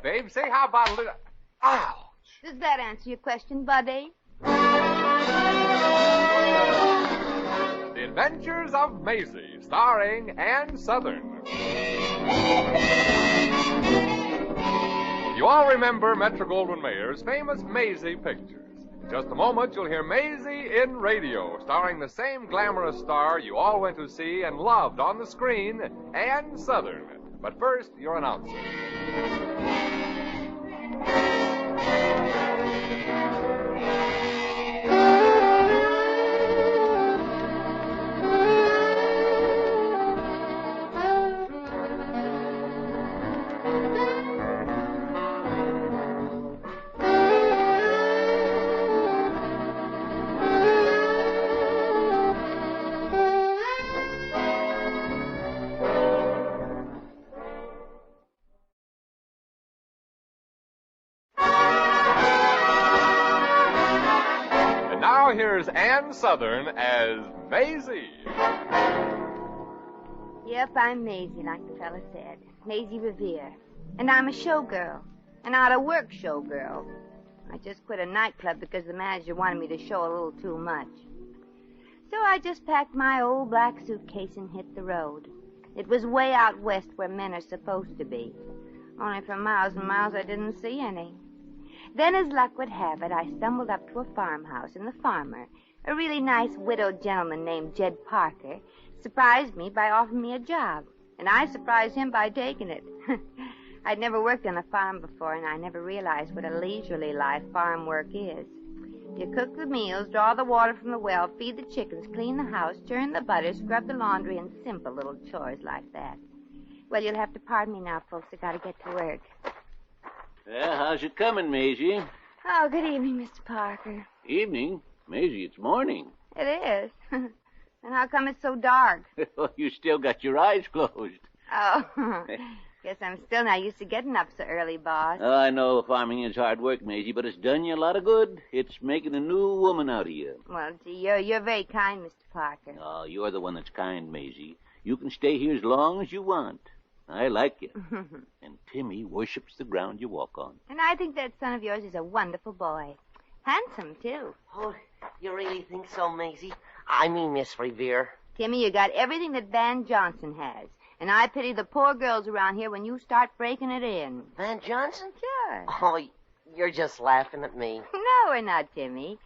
babe. Say, how about a little... Ouch! Does that answer your question, Buddy? The Adventures of Maisie, starring Ann Southern. You all remember Metro-Goldwyn-Mayer's famous Maisie pictures. In just a moment, you'll hear Maisie in radio, starring the same glamorous star you all went to see and loved on the screen, Ann Southern. But first, your announcer. Now here's Ann Southern as Maisie. Yep, I'm Maisie, like the fella said. Maisie Revere. And I'm a showgirl. An out-of-work showgirl. I just quit a nightclub because the manager wanted me to show a little too much. So I just packed my old black suitcase and hit the road. It was way out west where men are supposed to be. Only for miles and miles I didn't see any. Then, as luck would have it, I stumbled up to a farmhouse, and the farmer, a really nice widowed gentleman named Jed Parker, surprised me by offering me a job, and I surprised him by taking it. I'd never worked on a farm before, and I never realized what a leisurely life farm work is. You cook the meals, draw the water from the well, feed the chickens, clean the house, churn the butter, scrub the laundry, and simple little chores like that. Well, you'll have to pardon me now, folks. I gotta get to work. Well, how's it coming, Maisie? Oh, good evening, Mr. Parker. Evening? Maisie, it's morning. It is. And how come it's so dark? Well, you still got your eyes closed. Oh, guess I'm still not used to getting up so early, boss. Oh, I know farming is hard work, Maisie, but it's done you a lot of good. It's making a new woman out of you. Well, gee, you're very kind, Mr. Parker. Oh, you're the one that's kind, Maisie. You can stay here as long as you want. I like you. And Timmy worships the ground you walk on. And I think that son of yours is a wonderful boy. Handsome, too. Oh, you really think so, Maisie? I mean, Miss Revere. Timmy, you got everything that Van Johnson has. And I pity the poor girls around here when you start breaking it in. Van Johnson? Sure. Oh, you're just laughing at me. No, we're not, Timmy.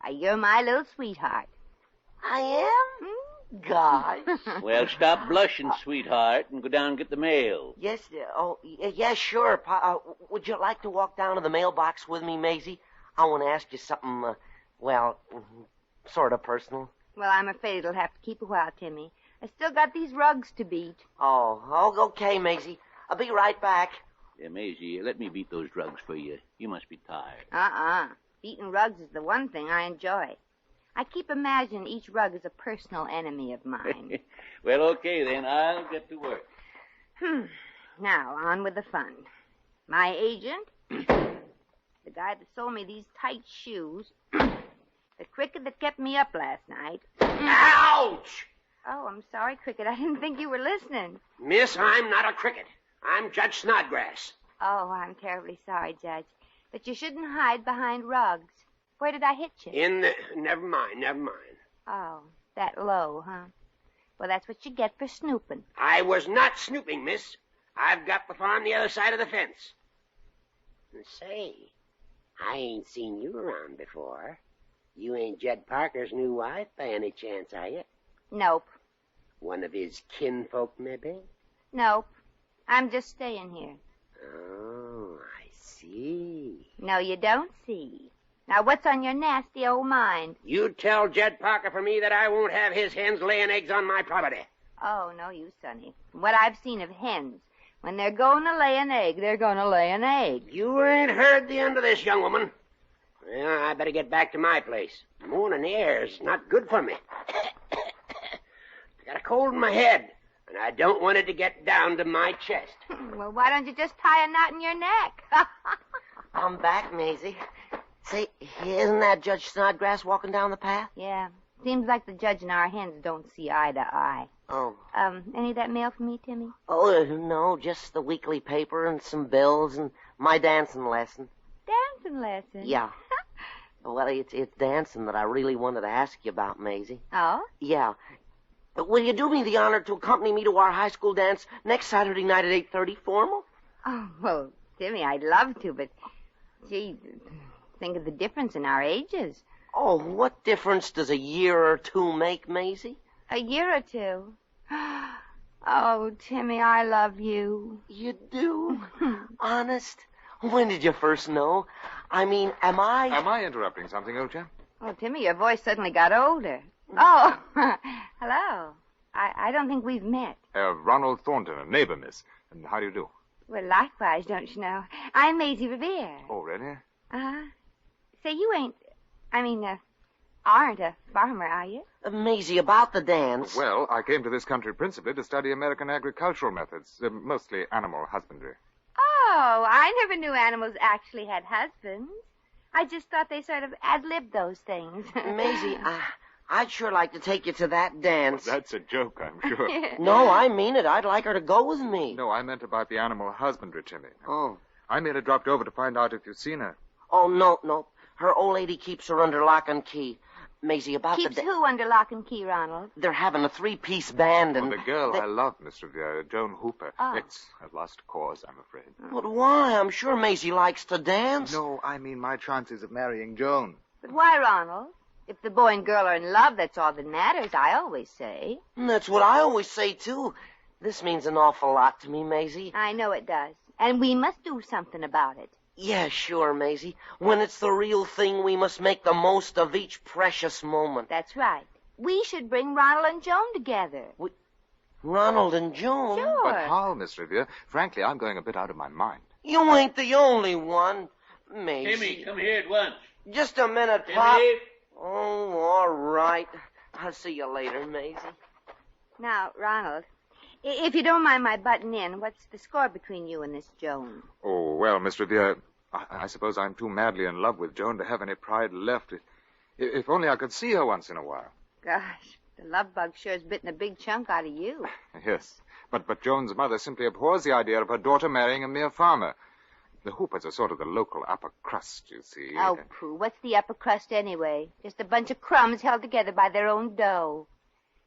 You're my little sweetheart. I am? Gosh. Well, stop blushing, sweetheart, and go down and get the mail. Yes, yes, sure. Would you like to walk down to the mailbox with me, Maisie? I want to ask you something, sort of personal. Well, I'm afraid it'll have to keep a while, Timmy. I still got these rugs to beat. Oh, okay, Maisie. I'll be right back. Yeah, Maisie, let me beat those drugs for you. You must be tired. Beating rugs is the one thing I enjoy. I keep imagining each rug is a personal enemy of mine. Well, okay, then. I'll get to work. Now, on with the fun. My agent, the guy that sold me these tight shoes, the cricket that kept me up last night. Ouch! Oh, I'm sorry, Cricket. I didn't think you were listening. Miss, I'm not a cricket. I'm Judge Snodgrass. Oh, I'm terribly sorry, Judge. But you shouldn't hide behind rugs. Where did I hit you? Never mind. Oh, that low, huh? Well, that's what you get for snooping. I was not snooping, miss. I've got the farm the other side of the fence. And say, I ain't seen you around before. You ain't Jed Parker's new wife by any chance, are you? Nope. One of his kinfolk, maybe? Nope. I'm just staying here. Oh, I see. No, you don't see. Now, what's on your nasty old mind? You tell Jed Parker for me that I won't have his hens laying eggs on my property. Oh, no, you, Sonny. From what I've seen of hens, when they're going to lay an egg, they're going to lay an egg. You ain't heard the end of this, young woman. Well, I better get back to my place. Morning air's not good for me. I got a cold in my head, and I don't want it to get down to my chest. Well, why don't you just tie a knot in your neck? I'm back, Maisie. Say, isn't that Judge Snodgrass walking down the path? Yeah. Seems like the judge and our hens don't see eye to eye. Oh. Any of that mail for me, Timmy? Oh, no, just the weekly paper and some bills and my dancing lesson. Dancing lesson? Yeah. Well, it's dancing that I really wanted to ask you about, Maisie. Oh? Yeah. Will you do me the honor to accompany me to our high school dance next Saturday night at 8:30, formal? Oh, well, Timmy, I'd love to, but, gee, think of the difference in our ages. Oh, what difference does a year or two make, Maisie? A year or two. Oh, Timmy, I love you. You do? Honest? When did you first know? I mean, am I... Am I interrupting something, old chap? Oh, Timmy, your voice suddenly got older. Oh, hello. I don't think we've met. Ronald Thornton, a neighbor, miss. And how do you do? Well, likewise, don't you know? I'm Maisie Revere. Oh, really? Uh-huh. Say, you aren't a farmer, are you? Maisie, about the dance. Well, I came to this country principally to study American agricultural methods, mostly animal husbandry. Oh, I never knew animals actually had husbands. I just thought they sort of ad-libbed those things. Maisie, I'd sure like to take you to that dance. Well, that's a joke, I'm sure. No, I mean it. I'd like her to go with me. No, I meant about the animal husbandry, Timmy. Oh. I merely dropped over to find out if you've seen her. Oh, no. Her old lady keeps her under lock and key. Maisie, about Keeps who under lock and key, Ronald? They're having a 3-piece band and... Oh, the girl I love, Miss Revere, Joan Hooper. Oh. It's a lost cause, I'm afraid. But why? I'm sure Maisie likes to dance. No, I mean my chances of marrying Joan. But why, Ronald? If the boy and girl are in love, that's all that matters, I always say. That's what I always say, too. This means an awful lot to me, Maisie. I know it does. And we must do something about it. Yeah, sure, Maisie. When it's the real thing, we must make the most of each precious moment. That's right. We should bring Ronald and Joan together. Ronald and Joan? Sure. But how, Miss Revere? Frankly, I'm going a bit out of my mind. You ain't the only one, Maisie. Timmy, come here at once. Just a minute, Timmy? Pop. Oh, all right. I'll see you later, Maisie. Now, Ronald, if you don't mind my butting in, what's the score between you and this Joan? Oh, well, Miss Revere, I suppose I'm too madly in love with Joan to have any pride left. If only I could see her once in a while. Gosh, the love bug sure's bitten a big chunk out of you. Yes, but Joan's mother simply abhors the idea of her daughter marrying a mere farmer. The Hoopers are sort of the local upper crust, you see. Oh, pooh, what's the upper crust anyway? Just a bunch of crumbs held together by their own dough.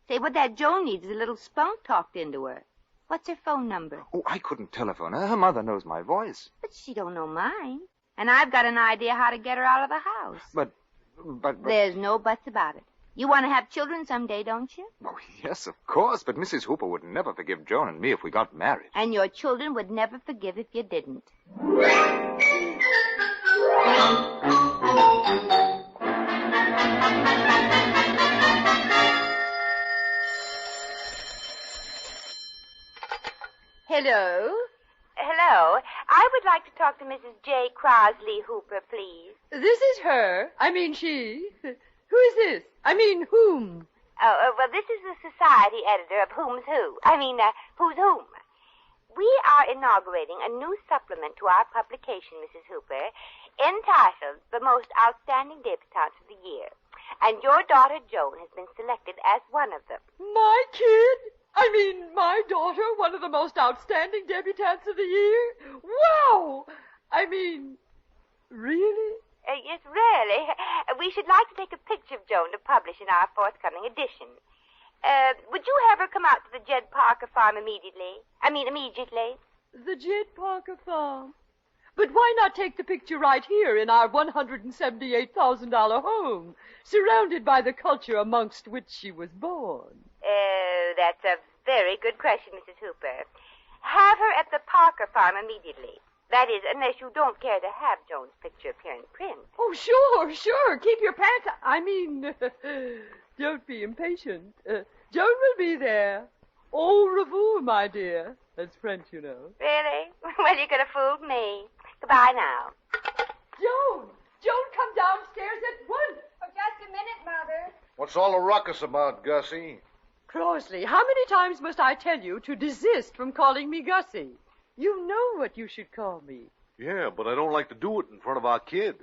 Say, what that Joan needs is a little spunk talked into her. What's her phone number? Oh, I couldn't telephone her. Her mother knows my voice. But she don't know mine. And I've got an idea how to get her out of the house. But... There's no buts about it. You want to have children someday, don't you? Oh, yes, of course, but Mrs. Hooper would never forgive Joan and me if we got married. And your children would never forgive if you didn't. Hello? Hello. I would like to talk to Mrs. J. Crosley Hooper, please. This is her. I mean, she. Who is this? I mean, whom? Oh, well, this is the society editor of Whom's Who. Who's Whom. We are inaugurating a new supplement to our publication, Mrs. Hooper, entitled The Most Outstanding Debutantes of the Year. And your daughter, Joan, has been selected as one of them. My kid? I mean, my daughter, one of the most outstanding debutantes of the year? Wow! I mean, really? Yes, really. We should like to take a picture of Joan to publish in our forthcoming edition. Would you have her come out to the Jed Parker farm immediately? Immediately. The Jed Parker farm. But why not take the picture right here in our $178,000 home, surrounded by the culture amongst which she was born? That's a very good question, Mrs. Hooper. Have her at the Parker farm immediately. That is, unless you don't care to have Joan's picture appear in print. Oh, sure. Keep your pants... don't be impatient. Joan will be there. Au revoir, my dear. That's French, you know. Really? Well, you could have fooled me. Goodbye now. Joan, come downstairs at once. Oh, just a minute, Mother. What's all the ruckus about, Gussie? Crosley, how many times must I tell you to desist from calling me Gussie? You know what you should call me. Yeah, but I don't like to do it in front of our kid.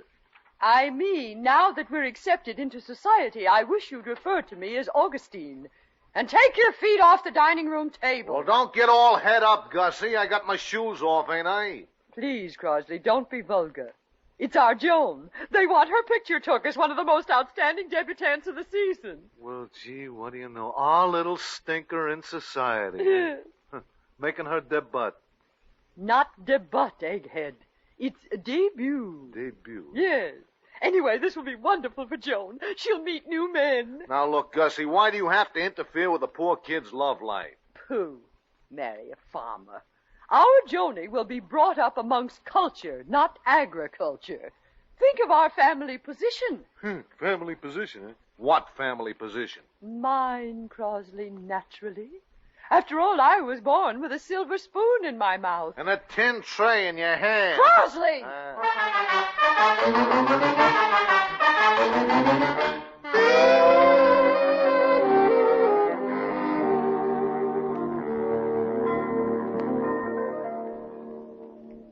I mean, now that we're accepted into society, I wish you'd refer to me as Augustine. And take your feet off the dining room table. Well, don't get all head up, Gussie. I got my shoes off, ain't I? Please, Crosley, don't be vulgar. It's our Joan. They want her picture took as one of the most outstanding debutantes of the season. Well, gee, what do you know? Our little stinker in society. Making her debut. Not debut, egghead. It's debut. Debut. Yes. Anyway, this will be wonderful for Joan. She'll meet new men. Now, look, Gussie, why do you have to interfere with the poor kid's love life? Pooh. Marry a farmer. Our Joni will be brought up amongst culture, not agriculture. Think of our family position. Family position, eh? What family position? Mine, Crosley, naturally. After all, I was born with a silver spoon in my mouth. And a tin tray in your hand. Crosley!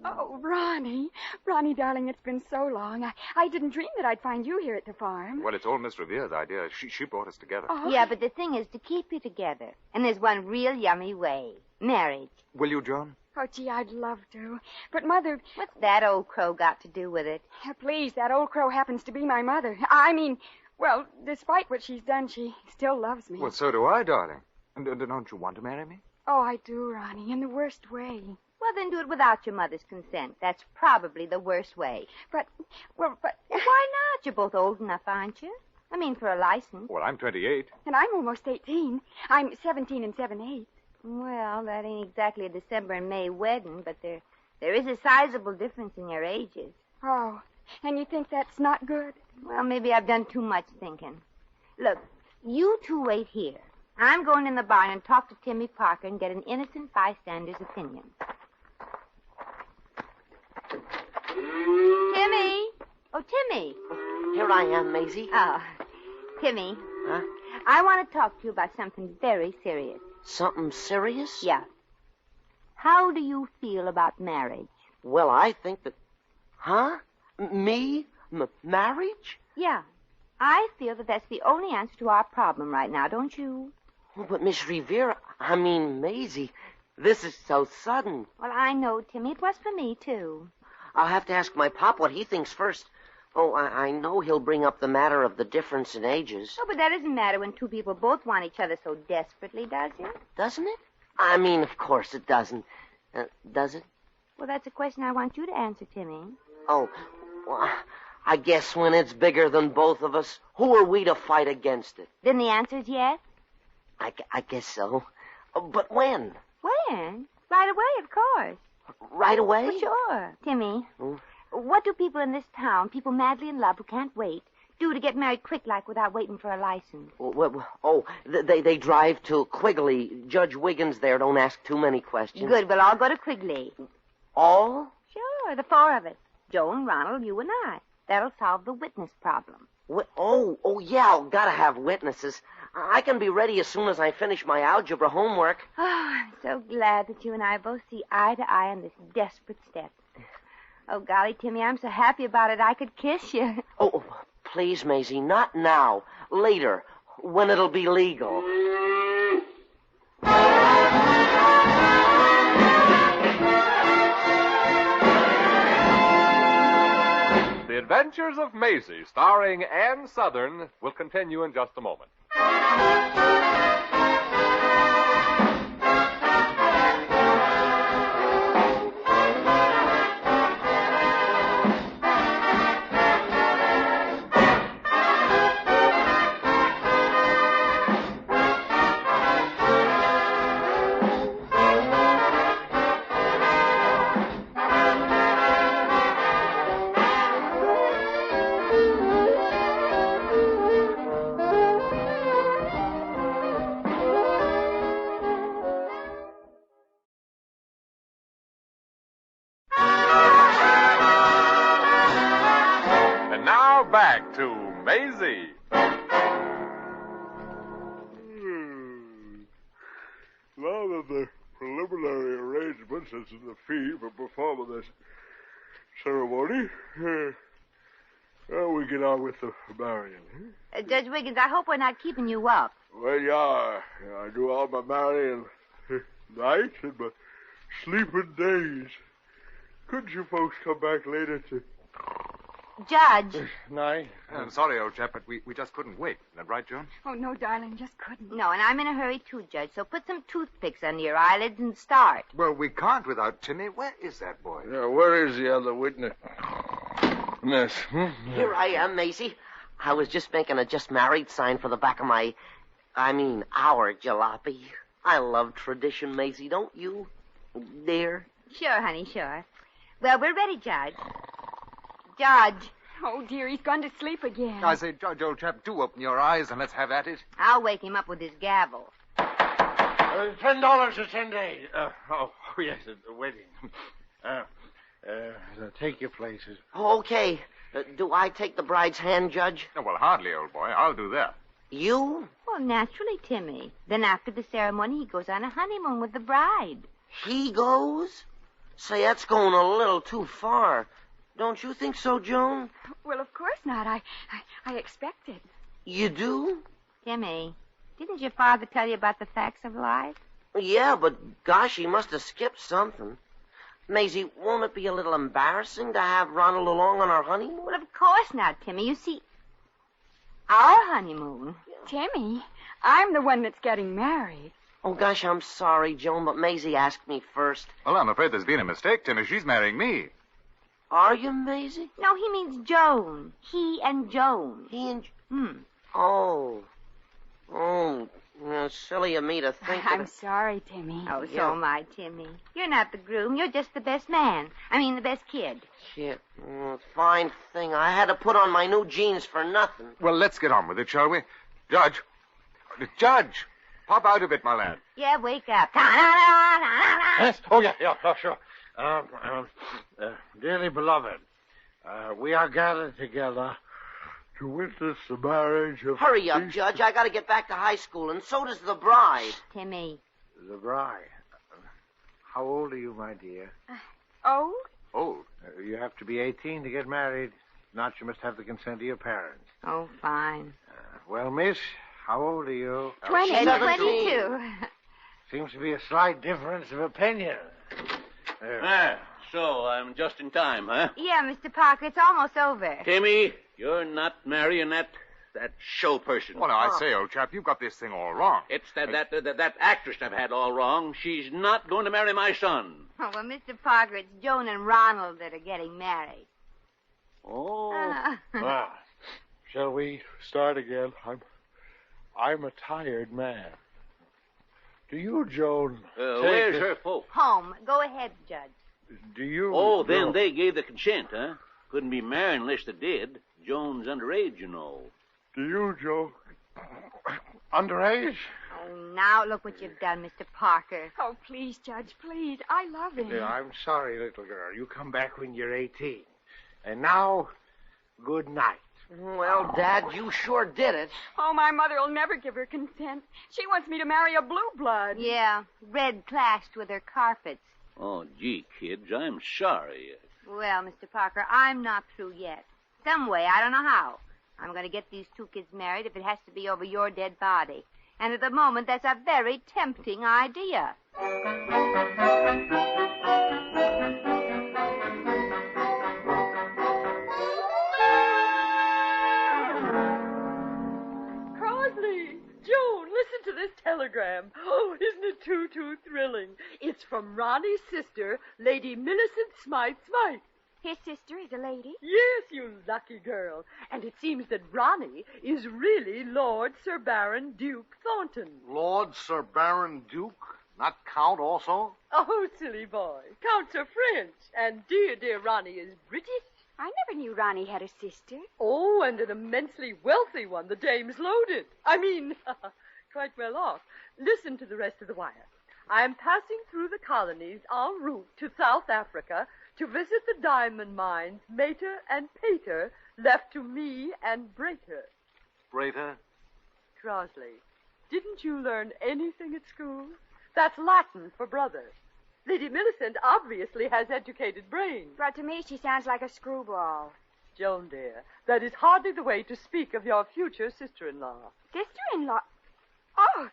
Oh, Ronnie. Ronnie, darling, it's been so long. I didn't dream that I'd find you here at the farm. Well, it's all Miss Revere's idea. She brought us together. Oh. Yeah, but the thing is to keep you together. And there's one real yummy way. Marriage. Will you, John? Oh, gee, I'd love to. But, Mother... What's that old crow got to do with it? Please, that old crow happens to be my mother. I mean, well, despite what she's done, she still loves me. Well, so do I, darling. And don't you want to marry me? Oh, I do, Ronnie, in the worst way. Well, then do it without your mother's consent. That's probably the worst way. But... Well, why not? You're both old enough, aren't you? I mean, for a license. Well, I'm 28. And I'm almost 18. I'm 17 and 7/8. Well, that ain't exactly a December and May wedding, but there is a sizable difference in your ages. Oh, and you think that's not good? Well, maybe I've done too much thinking. Look, you two wait here. I'm going in the barn and talk to Timmy Parker and get an innocent bystander's opinion. Timmy! Oh, Timmy! Here I am, Maisie. Oh, Timmy. Huh? I want to talk to you about something very serious. Something serious? Yeah. How do you feel about marriage? Well, I think that... Huh? Me? Marriage? Yeah. I feel that that's the only answer to our problem right now, don't you? Oh, but Miss Revere, I mean, Maisie, this is so sudden. Well, I know, Timmy. It was for me, too. I'll have to ask my pop what he thinks first. Oh, I know he'll bring up the matter of the difference in ages. Oh, but that doesn't matter when two people both want each other so desperately, does it? Doesn't it? I mean, of course it doesn't. Does it? Well, that's a question I want you to answer, Timmy. Oh, well, I guess when it's bigger than both of us, who are we to fight against it? Then the answer's yes? I guess so. But when? When? Right away, of course. Right away? Well, sure. Timmy, what do people in this town, people madly in love who can't wait, do to get married quick like without waiting for a license? They drive to Quigley. Judge Wiggins there don't ask too many questions. Good. We'll all go to Quigley. All? Sure, the four of us. Joan, Ronald, you and I. That'll solve the witness problem. Yeah, gotta have witnesses. I can be ready as soon as I finish my algebra homework. Oh, I'm so glad that you and I both see eye to eye on this desperate step. Oh, golly, Timmy, I'm so happy about it I could kiss you. Oh, please, Maisie, not now. Later, when it'll be legal. The Adventures of Maisie, starring Ann Southern, will continue in just a moment. Back to Maisie. Now that the preliminary arrangements as to the fee for performing this ceremony Well, we get on with the marrying. Judge Wiggins, I hope we're not keeping you up. Well, yeah, I do all my marrying nights and my sleeping days. Couldn't you folks come back later to... Judge. Night? I'm sorry, old chap, but we just couldn't wait. Is that right, Joan? Oh, no, darling, just couldn't. No, and I'm in a hurry too, Judge, so put some toothpicks under your eyelids and start. Well, we can't without Timmy. Where is that boy? Yeah, where is the other witness? Miss. Here I am, Maisie. I was just making a just married sign for the back of our jalopy. I love tradition, Maisie, don't you? Dear. Sure, honey, sure. Well, we're ready, Judge. Judge. Oh, dear, he's gone to sleep again. I say, Judge, old chap, do open your eyes and let's have at it. I'll wake him up with his gavel. $10 for 10 days. Yes, waiting. Take your places. Okay. Do I take the bride's hand, Judge? Oh, well, hardly, old boy. I'll do that. You? Well, naturally, Timmy. Then after the ceremony, he goes on a honeymoon with the bride. He goes? Say, that's going a little too far. Don't you think so, Joan? Well, of course not. I expect it. You do? Timmy, didn't your father tell you about the facts of life? Yeah, but gosh, he must have skipped something. Maisie, won't it be a little embarrassing to have Ronald along on our honeymoon? Well, of course not, Timmy. You see, our honeymoon. Timmy, I'm the one that's getting married. Oh, gosh, I'm sorry, Joan, but Maisie asked me first. Well, I'm afraid there's been a mistake, Timmy. She's marrying me. Are you, Maisie? No, he means Joan. He and Joan. He and... Oh. Silly of me to think I'm sorry, Timmy. Oh, so am I, Timmy. You're not the groom. You're just the best man. The best kid. Shit. Fine thing. I had to put on my new jeans for nothing. Well, let's get on with it, shall we? Judge. Judge. Pop out a bit, my lad. Yeah, wake up. Yes? Oh, yeah, sure. Dearly beloved, we are gathered together To witness the marriage of... Hurry up, Judge. I got to get back to high school, and so does the bride. Timmy. the bride. How old are you, my dear? Old? Old? You have to be 18 to get married. If not, you must have the consent of your parents. Oh, fine. Well, miss, how old are you? 22. Seems to be a slight difference of opinion. So I'm just in time, huh? Yeah, Mr. Parker, it's almost over. Timmy, you're not marrying that show person. Well, now, I say, old chap, you've got this thing all wrong. It's that actress I've had all wrong. She's not going to marry my son. Oh, well, Mr. Parker, it's Joan and Ronald that are getting married. Oh. Shall we start again? I'm a tired man. Do you, Joan? Where's her folks? Home. Go ahead, Judge. Do you? Oh, then they gave the consent, huh? Couldn't be married unless they did. Joan's underage, you know. Do you, Joe? Underage? Oh, now look what you've done, Mr. Parker. Oh, please, Judge, please. I love him. Yeah, I'm sorry, little girl. You come back when you're 18. And now, good night. Well, Dad, you sure did it. Oh, my mother will never give her consent. She wants me to marry a blue blood. Yeah, red clashed with her carpets. Oh, gee, kids, I'm sorry. Well, Mr. Parker, I'm not through yet. Some way, I don't know how. I'm going to get these two kids married if it has to be over your dead body. And at the moment, that's a very tempting idea. To this telegram. Oh, isn't it too thrilling? It's from Ronnie's sister, Lady Millicent Smythe. His sister is a lady? Yes, you lucky girl. And it seems that Ronnie is really Lord Sir Baron Duke Thornton. Lord Sir Baron Duke? Not Count also? Oh, silly boy. Counts are French, and dear Ronnie is British. I never knew Ronnie had a sister. Oh, and an immensely wealthy one, the dame's loaded. Quite well off. Listen to the rest of the wire. I am passing through the colonies en route to South Africa to visit the diamond mines Mater and Pater left to me and Brater. Brater? Crosley, didn't you learn anything at school? That's Latin for brother. Lady Millicent obviously has educated brains. But to me, she sounds like a screwball. Joan, dear, that is hardly the way to speak of your future sister-in-law. Sister-in-law? Oh,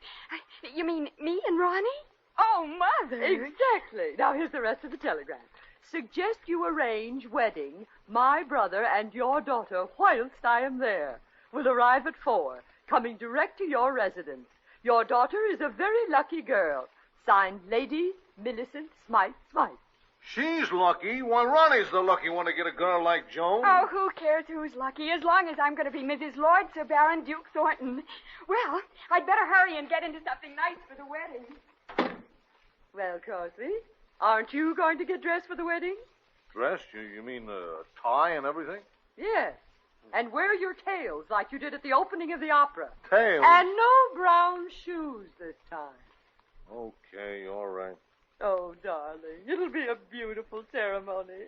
you mean me and Ronnie? Oh, Mother. Exactly. Now, here's the rest of the telegram. Suggest you arrange wedding, my brother and your daughter, whilst I am there. Will arrive at 4, coming direct to your residence. Your daughter is a very lucky girl. Signed, Lady Millicent Smythe. She's lucky. Well, Ronnie's the lucky one to get a girl like Joan. Oh, who cares who's lucky, as long as I'm going to be Mrs. Lord Sir Baron Duke Thornton. Well, I'd better hurry and get into something nice for the wedding. Well, Crosby, aren't you going to get dressed for the wedding? Dressed? You mean a tie and everything? Yes. And wear your tails like you did at the opening of the opera. Tails? And no brown shoes this time. Okay, all right. Oh, darling, it'll be a beautiful ceremony.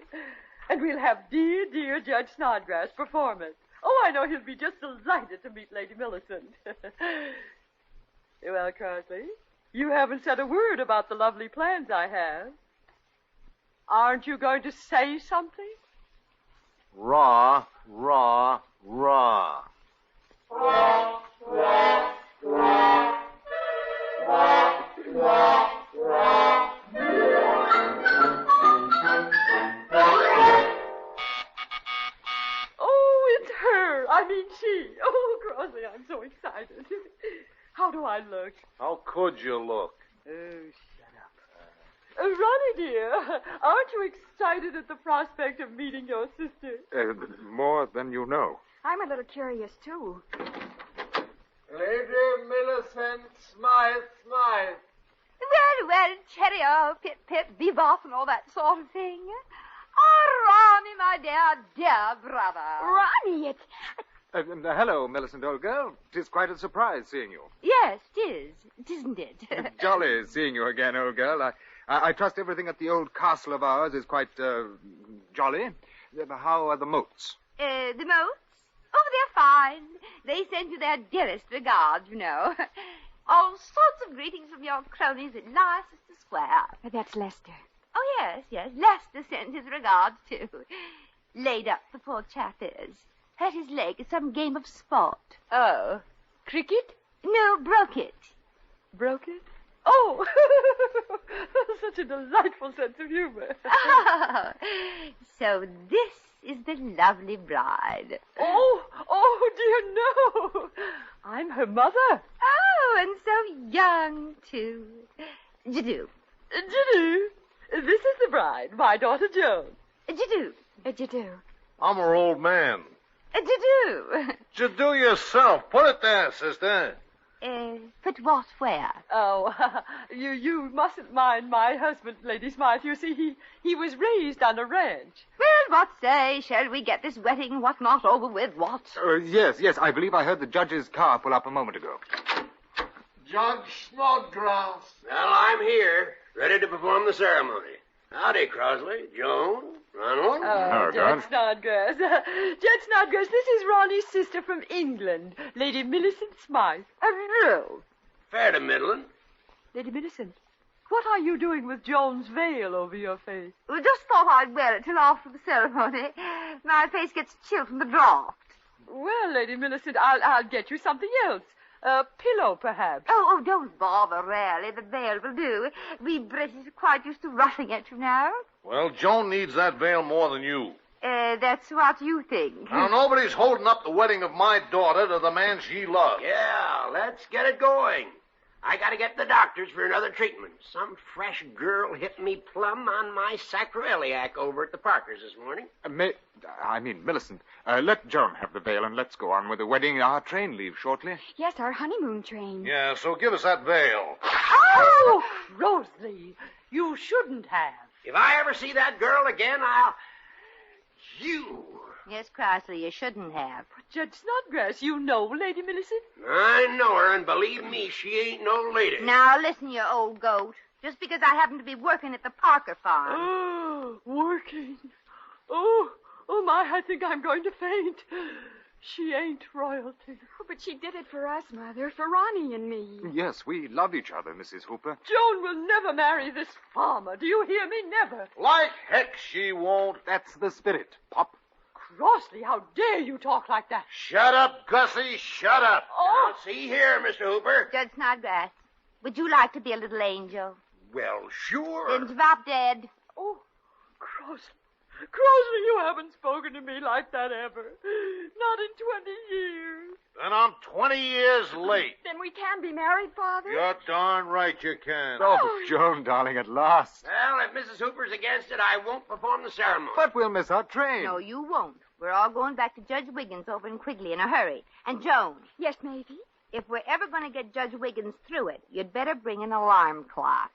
And we'll have dear, dear Judge Snodgrass perform it. Oh, I know he'll be just delighted to meet Lady Millicent. Well, Crosby, you haven't said a word about the lovely plans I have. Aren't you going to say something? Rah, rah, rah. She. Oh, Crosby, I'm so excited. How do I look? How could you look? Oh, shut up. Ronnie, dear, aren't you excited at the prospect of meeting your sister? More than you know. I'm a little curious, too. Lady Millicent Smythe. Well, cheerio, pip, pip, bebop, and all that sort of thing. Oh, Ronnie, my dear brother. Ronnie, it's... Hello, Millicent, old girl. 'Tis quite a surprise seeing you. Yes, 'tis, isn't it? Jolly seeing you again, old girl. I trust everything at the old castle of ours is quite, jolly. How are the moats? The moats? Oh, they're fine. They send you their dearest regards, you know. All sorts of greetings from your cronies at Leicester Square. That's Lester. Oh, yes. Lester sends his regards, too. Laid up, the poor chap is. Hurt his leg at some game of sport. Oh. Cricket? No, broke it. Broke it? Oh! Such a delightful sense of humor. Oh, so this is the lovely bride. Oh, dear, no. I'm her mother. Oh, and so young, too. Jidoo. Jidoo. This is the bride, my daughter Joan. Jidoo. Jidoo. I'm her old man. Jidoo. Jidoo yourself. Put it there, sister. Put what where? Oh, you mustn't mind my husband, Lady Smythe. You see, he was raised on a ranch. Well, what say? Shall we get this wedding whatnot over with, what? Yes. I believe I heard the judge's car pull up a moment ago. Judge Snodgrass. Well, I'm here, ready to perform the ceremony. Howdy, Crosley, Joan, Ronald. Oh, Judge Snodgrass. Judge Snodgrass, this is Ronnie's sister from England, Lady Millicent Smythe. Oh, Fair to middling. Lady Millicent, what are you doing with Joan's veil over your face? we just thought I'd wear it till after the ceremony. My face gets chilled from the draft. Well, Lady Millicent, I'll get you something else. A pillow, perhaps. Oh, don't bother, really. The veil will do. We British are quite used to roughing it, you know. Well, Joan needs that veil more than you. That's what you think. Now, nobody's holding up the wedding of my daughter to the man she loves. Yeah, let's get it going. I gotta get the doctors for another treatment. Some fresh girl hit me plumb on my sacroiliac over at the Parkers this morning. Millicent, let Joan have the veil and let's go on with the wedding. Our train leaves shortly. Yes, our honeymoon train. Yeah, so give us that veil. Oh, Rosalie, you shouldn't have. If I ever see that girl again, I'll... You... Yes, Crossley, you shouldn't have. Judge Snodgrass, you know Lady Millicent? I know her, and believe me, she ain't no lady. Now, listen, you old goat. Just because I happen to be working at the Parker farm. Oh, working. Oh, my, I think I'm going to faint. She ain't royalty. Oh, but she did it for us, Mother, for Ronnie and me. Yes, we love each other, Mrs. Hooper. Joan will never marry this farmer. Do you hear me? Never. Like heck she won't. That's the spirit, Pop. Crossley, how dare you talk like that? Shut up, Gussie, shut up. Oh. Now, see here, Mr. Hooper. Judge Snodgrass, would you like to be a little angel? Well, sure. Then drop dead. Oh, Crossley. Crossley, you haven't spoken to me like that ever. Not in 20 years. Then I'm 20 years late. Then we can be married, Father? You're darn right you can. Oh, Joan, darling, at last. Well, if Mrs. Hooper's against it, I won't perform the ceremony. But we'll miss our train. No, you won't. We're all going back to Judge Wiggins over in Quigley in a hurry. And Joan, Yes, Maisie? if we're ever going to get Judge Wiggins through it, you'd better bring an alarm clock.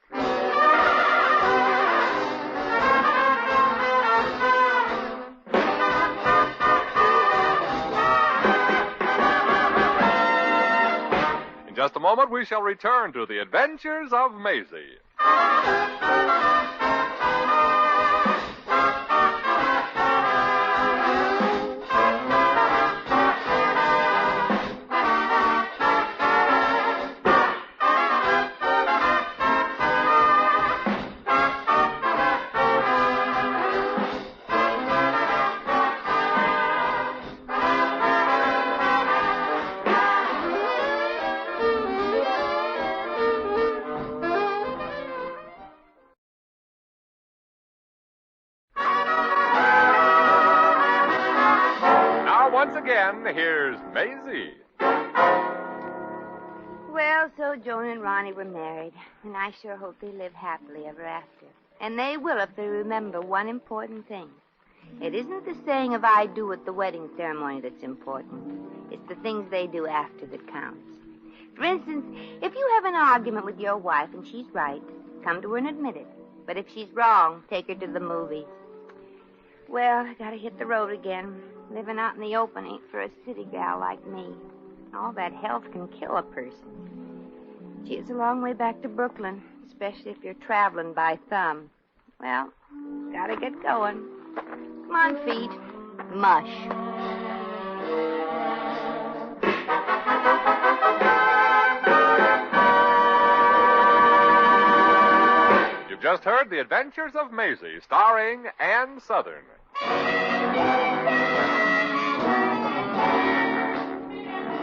In just a moment, we shall return to the adventures of Maisie. Once again, here's Maisie. Well, so Joan and Ronnie were married, and I sure hope they live happily ever after. And they will if they remember one important thing. It isn't the saying of I do at the wedding ceremony that's important. It's the things they do after that counts. For instance, if you have an argument with your wife and she's right, come to her and admit it. But if she's wrong, take her to the movies. Well, I gotta hit the road again. Living out in the open ain't for a city gal like me. All that health can kill a person. Gee, it's a long way back to Brooklyn, especially if you're traveling by thumb. Well, gotta get going. Come on, feet. Mush. You've just heard The Adventures of Maisie, starring Ann Southern.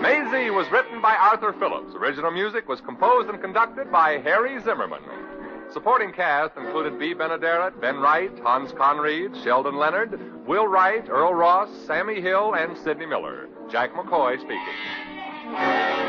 Maisie was written by Arthur Phillips. Original music was composed and conducted by Harry Zimmerman. Supporting cast included Bea Benaderet, Ben Wright, Hans Conried, Sheldon Leonard, Will Wright, Earl Ross, Sammy Hill, and Sidney Miller. Jack McCoy speaking.